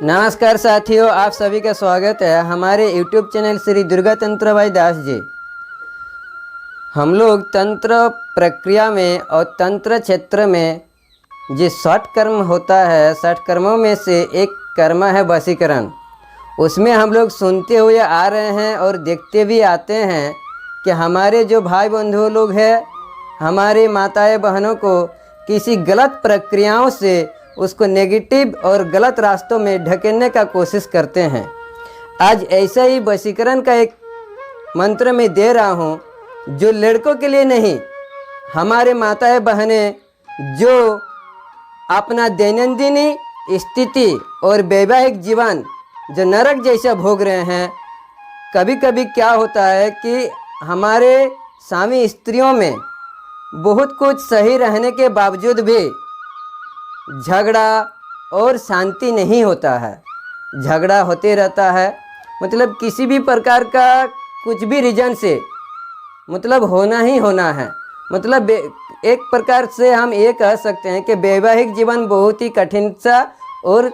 नमस्कार साथियों, आप सभी का स्वागत है हमारे YouTube चैनल श्री दुर्गा तंत्र भाई दास जी। हम लोग तंत्र प्रक्रिया में और तंत्र क्षेत्र में जो 60 कर्म होता है, 60 कर्मों में से एक कर्म है वशीकरण। उसमें हम लोग सुनते हुए आ रहे हैं और देखते भी आते हैं कि हमारे जो भाई बंधु लोग हैं, हमारी माताएं बहनों को किसी गलत प्रक्रियाओं से उसको नेगेटिव और गलत रास्तों में ढकेलने का कोशिश करते हैं। आज ऐसा ही वशीकरण का एक मंत्र मैं दे रहा हूँ, जो लड़कों के लिए नहीं, हमारे माताएं बहनें जो अपना दैनंदिनी स्थिति और वैवाहिक जीवन जो नरक जैसा भोग रहे हैं। कभी कभी क्या होता है कि हमारे स्वामी स्त्रियों में बहुत कुछ सही रहने के बावजूद भी झगड़ा और शांति नहीं होता है, झगड़ा होते रहता है। मतलब किसी भी प्रकार का कुछ भी रीजन से मतलब होना ही होना है। मतलब एक प्रकार से हम ये कह सकते हैं कि वैवाहिक जीवन बहुत ही कठिन सा और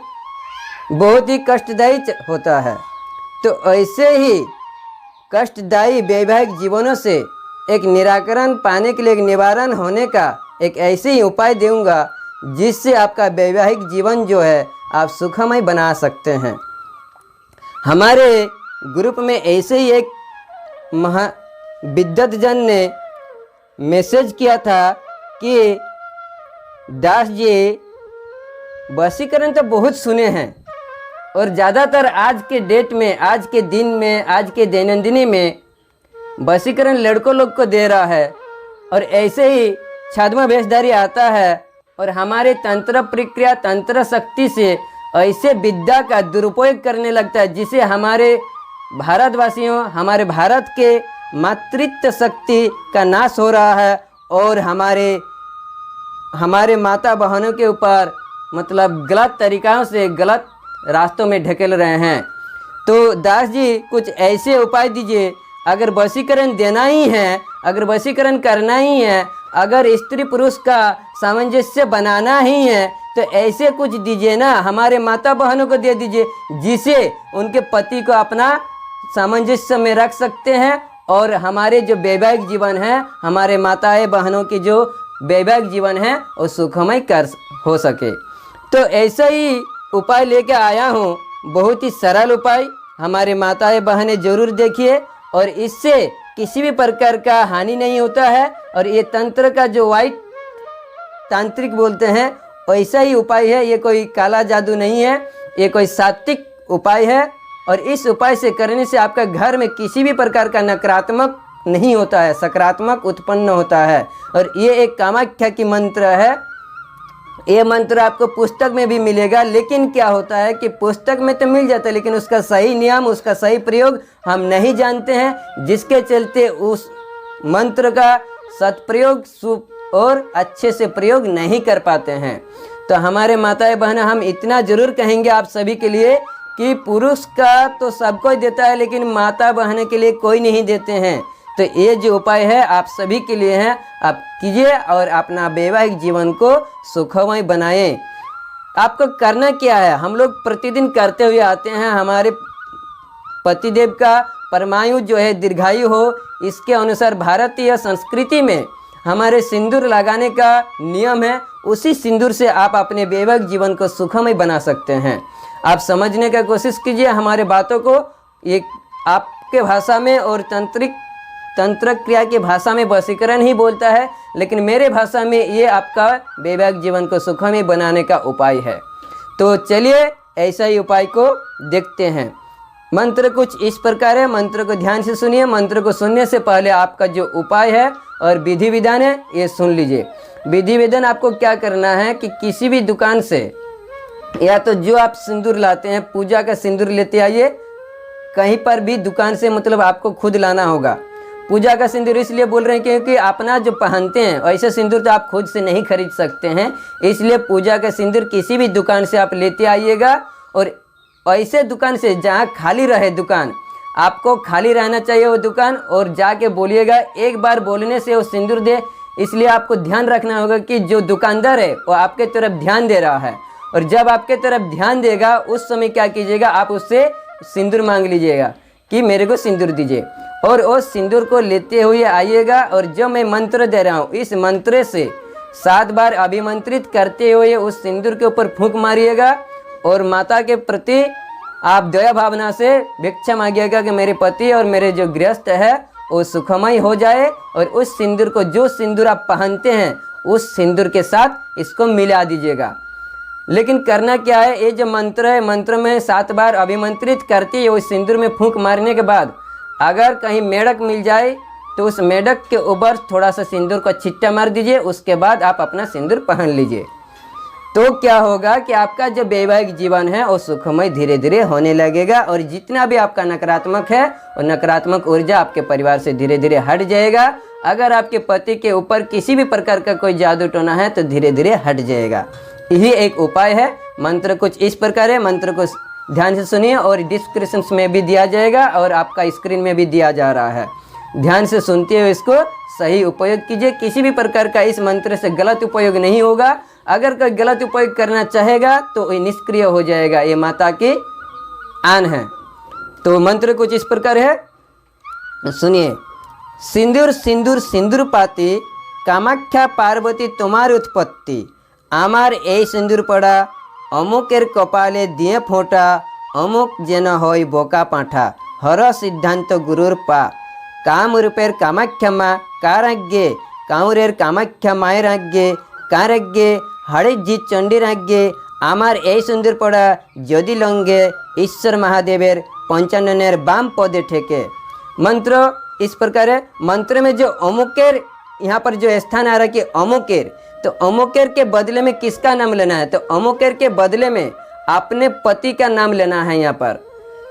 बहुत ही कष्टदायी होता है। तो ऐसे ही कष्टदायी वैवाहिक जीवनों से एक निराकरण पाने के लिए, एक निवारण होने का एक ऐसे ही उपाय दूंगा जिससे आपका वैवाहिक जीवन जो है आप सुखमय बना सकते हैं। हमारे ग्रुप में ऐसे ही एक विद्वत जन ने मैसेज किया था कि दास जी, वशीकरण तो बहुत सुने हैं और ज़्यादातर आज के डेट में, आज के दिन में, आज के दैनंदिनी में वशीकरण लड़कों लोग को दे रहा है। और ऐसे ही छद्म वेशधारी आता है और हमारे तंत्र प्रक्रिया, तंत्र शक्ति से ऐसे विद्या का दुरुपयोग करने लगता है जिसे हमारे भारतवासियों, हमारे भारत के मातृत्व शक्ति का नाश हो रहा है और हमारे माता बहनों के ऊपर मतलब गलत तरीक़ों से गलत रास्तों में ढकेल रहे हैं। तो दास जी, कुछ ऐसे उपाय दीजिए। अगर वशीकरण देना ही है, अगर वशीकरण करना ही है, अगर स्त्री पुरुष का सामंजस्य बनाना ही है, तो ऐसे कुछ दीजिए ना, हमारे माता बहनों को दे दीजिए जिसे उनके पति को अपना सामंजस्य में रख सकते हैं और हमारे जो वैवाहिक जीवन है, हमारे माताएं बहनों की जो वैवाहिक जीवन है वो सुखमय हो सके। तो ऐसा ही उपाय लेके आया हूँ, बहुत ही सरल उपाय। हमारे माताएं बहनें जरूर देखिए और इससे किसी भी प्रकार का हानि नहीं होता है। और ये तंत्र का जो वाइट तांत्रिक बोलते हैं वैसा ही उपाय है, ये कोई काला जादू नहीं है, ये कोई सात्विक उपाय है। और इस उपाय से करने से आपका घर में किसी भी प्रकार का नकारात्मक नहीं होता है, सकारात्मक उत्पन्न होता है। और ये एक कामाख्या की मंत्र है। ये मंत्र आपको पुस्तक में भी मिलेगा, लेकिन क्या होता है कि पुस्तक में तो मिल जाता है लेकिन उसका सही नियम, उसका सही प्रयोग हम नहीं जानते हैं, जिसके चलते उस मंत्र का सदप्रयोग और अच्छे से प्रयोग नहीं कर पाते हैं। तो हमारे माताएं बहनें, हम इतना जरूर कहेंगे आप सभी के लिए कि पुरुष का तो सबको देता है लेकिन माता बहनें के लिए कोई नहीं देते हैं। तो ये जो उपाय है आप सभी के लिए है, आप कीजिए और अपना वैवाहिक जीवन को सुखमय बनाएं। आपको करना क्या है, हम लोग प्रतिदिन करते हुए आते हैं। हमारे पतिदेव का परमायु जो है दीर्घायु हो, इसके अनुसार भारतीय संस्कृति में हमारे सिंदूर लगाने का नियम है। उसी सिंदूर से आप अपने वैवाहिक जीवन को सुखमय बना सकते हैं। आप समझने का कोशिश कीजिए हमारे बातों को। ये आपके भाषा में और तंत्र क्रिया की भाषा में वशीकरण ही बोलता है, लेकिन मेरे भाषा में ये आपका वैवाहिक जीवन को सुखमय बनाने का उपाय है। तो चलिए ऐसा ही उपाय को देखते हैं। मंत्र कुछ इस प्रकार है, मंत्र को ध्यान से सुनिए। मंत्र को सुनने से पहले आपका जो उपाय है और विधि विधान है ये सुन लीजिए। विधि विधान आपको क्या करना है कि किसी भी दुकान से या तो जो आप सिंदूर लाते हैं, पूजा का सिंदूर लेते आइए, कहीं पर भी दुकान से मतलब आपको खुद लाना होगा। पूजा का सिंदूर इसलिए बोल रहे हैं क्योंकि अपना जो पहनते हैं वैसे सिंदूर तो आप खुद से नहीं खरीद सकते हैं, इसलिए पूजा का सिंदूर किसी भी दुकान से आप लेते आइएगा। और ऐसे दुकान से जहाँ खाली रहे दुकान, आपको खाली रहना चाहिए वो दुकान, और जाके बोलिएगा। एक बार बोलने से वो सिंदूर दे, इसलिए आपको ध्यान रखना होगा कि जो दुकानदार है वो आपके तरफ ध्यान दे रहा है। और जब आपके तरफ ध्यान देगा उस समय क्या कीजिएगा, आप उससे सिंदूर मांग लीजिएगा कि मेरे को सिंदूर दीजिए, और उस सिंदूर को लेते हुए आइएगा। और जो मैं मंत्र दे रहा हूँ इस मंत्र से 7 बार अभिमंत्रित करते हुए उस सिंदूर के ऊपर फूंक मारिएगा और माता के प्रति आप दया भावना से भिक्षा मांगिएगा कि मेरे पति और मेरे जो गृहस्थ है वो सुखमय हो जाए। और उस सिंदूर को, जो सिंदूर आप पहनते हैं उस सिंदूर के साथ इसको मिला दीजिएगा। लेकिन करना क्या है, ये जो मंत्र है, मंत्र में 7 बार अभिमंत्रित करते हुए उस सिंदूर में फूंक मारने के बाद अगर कहीं मेढक मिल जाए तो उस मेढक के ऊपर थोड़ा सा सिंदूर का छिट्टा मार दीजिए। उसके बाद आप अपना सिंदूर पहन लीजिए। तो क्या होगा कि आपका जो वैवाहिक जीवन है वो सुखमय धीरे धीरे होने लगेगा, और जितना भी आपका नकारात्मक है और नकारात्मक ऊर्जा आपके परिवार से धीरे धीरे हट जाएगा। अगर आपके पति के ऊपर किसी भी प्रकार का कोई जादू टोना है तो धीरे धीरे हट जाएगा। यही एक उपाय है। मंत्र कुछ इस प्रकार है, मंत्र को ध्यान से सुनिए और डिस्क्रिप्शन में भी दिया जाएगा और आपका स्क्रीन में भी दिया जा रहा है। ध्यान से सुनते हुए इसको सही उपयोग कीजिए। किसी भी प्रकार का इस मंत्र से गलत उपयोग नहीं होगा। अगर कोई गलत उपयोग करना चाहेगा तो ये निष्क्रिय हो जाएगा। ये माता की आन है। तो मंत्र कुछ इस प्रकार है, सुनिए। सिंदूर सिंदूर सिंदूर पाती, कामाख्या पार्वती तुम्हार उत्पत्ति। आमार এই সিন্দুর পড়া, অমুকের কপালে দিয়ে ফোঁটা। অমুক যেন হয় বোকা পাঁঠা, হর সিদ্ধান্ত গুরুর পা। কাম রূপের কামাখ্যা মা, কার আজ্ঞে কাউরের কামাখ্যা মায়ের আজ্ঞে। কার আজ্ঞে হরিজি চণ্ডীর আজ্ঞে। আমার এই সিন্দুর পড়া যদি লঙ্গে, ঈশ্বর महादेवेर पंचाननेर बाम पदे ठेके। मंत्र इस प्रकार है। मंत्र में जो अमुकेर, यहाँ पर जो स्थान आ रहा है कि अमुकेर, तो अमुकेर के बदले में किसका नाम लेना है, तो अमुकेर के बदले में अपने पति का नाम लेना है यहाँ पर।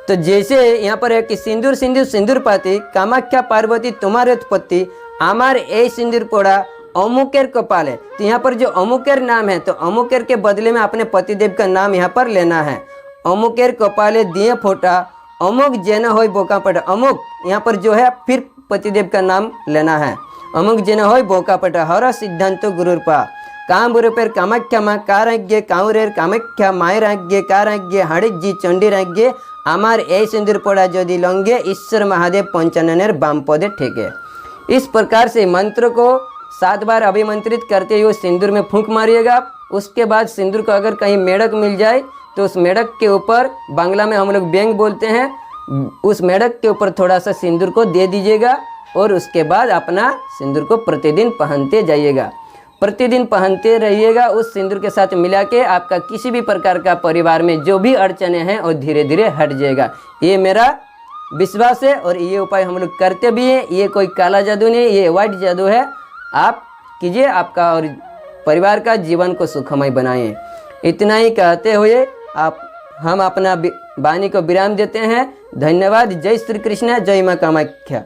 तो जैसे यहाँ पर है कि सिंदूर सिंदूर सिंदूर पाती, कामाख्या पार्वती तुम्हारे उत्पत्ति। आमार ए सिंदूर पोड़ा, अमुकेर कपाल है। तो यहाँ पर जो अमुकेर नाम है तो अमुकेर के बदले में अपने पतिदेव का नाम यहाँ पर लेना है। अमुकेर कपाले दिए फोटा, अमुक जेना होय बोका पटा। अमुक यहाँ पर जो है फिर पतिदेव का नाम लेना है। अमुक जेना होय बोका पटा, हर सिद्धांत गुरुर पा। काम रूपेर कामाख्या माँ, कार आज्ञे काउरेर कामाख्या मायर आज्ञे। कार आज्ञे हरिजी चंडीर आज्ञे। आमार ए सिंदूर पड़ा यदि लंगे, ईश्वर महादेव पंचाननेर बाम पदे ठेके। इस प्रकार से मंत्र को 7 बार अभिमंत्रित करते हुए सिंदूर में फूंक मारिएगा। उसके बाद सिंदूर को अगर कहीं मेढक मिल जाए तो उस मेढक के ऊपर, बांग्ला में हम लोग बैंग बोलते हैं, उस मेढक के ऊपर थोड़ा सा सिंदूर को दे दीजिएगा। और उसके बाद अपना सिंदूर को प्रतिदिन पहनते जाइएगा, प्रतिदिन पहनते रहिएगा। उस सिंदूर के साथ मिला के आपका किसी भी प्रकार का परिवार में जो भी अड़चने हैं और धीरे धीरे हट जाएगा। ये मेरा विश्वास है और ये उपाय हम लोग करते भी हैं। ये कोई काला जादू नहीं, ये वाइट जादू है। आप कीजिए, आपका और परिवार का जीवन को सुखमय बनाएं। इतना ही कहते हुए हम अपना वाणी को विराम देते हैं। धन्यवाद। जय श्री कृष्ण, जय माँ कामाख्या।